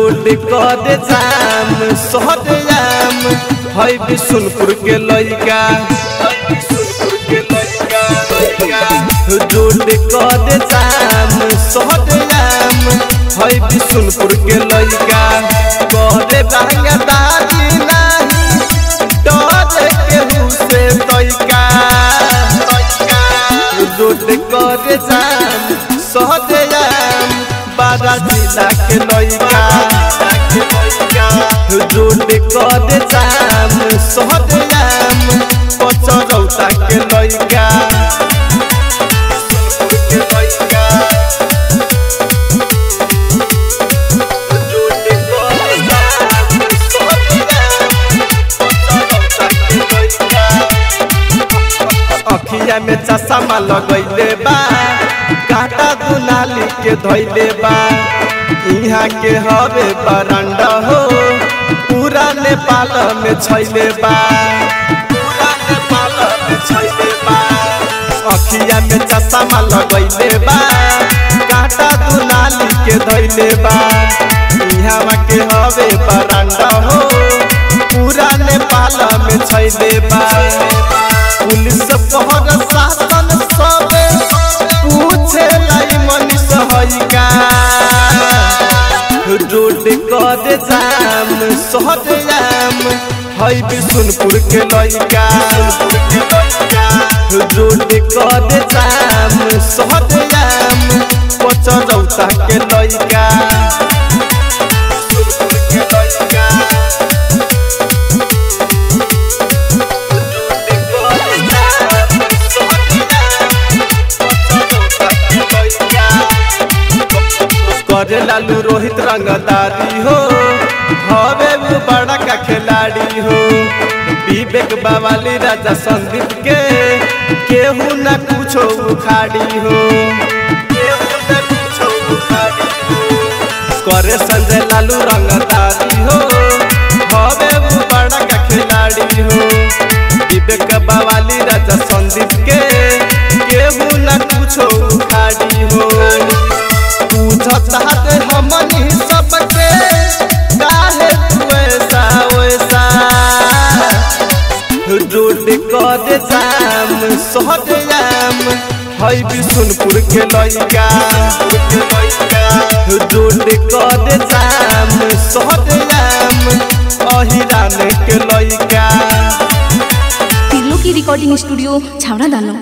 Road कर जाम सहजाम है बिशुनपुर के लइका रोड कर जाम सहजाम है बिशुनपुर के लइका करे बांगदारी नहीं डर केहू से तइका रोड कर जाम सहजाम बारा जिला के लइका रोड कर जाम सहजाम पचरौता के लइका अखिया में चश्मा लगैले बा काटा दुनाली के धैले बा यहाँ के हवे बरांडा हो पूरा नेपाल में छैले बा अखिया में चश्मा लगैले बा काटा दुनाली के धैले बा यहाँ के हवे बरांडा हो पूरा नेपाल में छैले बा पुलिस पहर शासन सबे पूछे लाई मनीष हइका रोड कर जाम सहजाम है बिशुनपुर के लइका रोड कर जाम सहजाम पचरौता के लइका करे लालू रोहित रंगदारी हो हवे वो बड़ा का खिलाड़ी हो विवेक बावाली राजा संदीप के केहू न कुछो उखाड़ी हो करे संजय लालू रंगदारी हो हवे वो बड़ा का खिलाड़ी हो विवेक बावाली राजा संदीप के केहू न कुछो उखाड़ी हो चाहते हमनी सबके काहे वैसा वैसा रोड कर जाम सहजाम है बिशुनपुर के लइका रोड कर जाम सहजाम अहिरान के लइका तिरलो की रिकॉर्डिंग स्टूडियो छावड़ा दानो।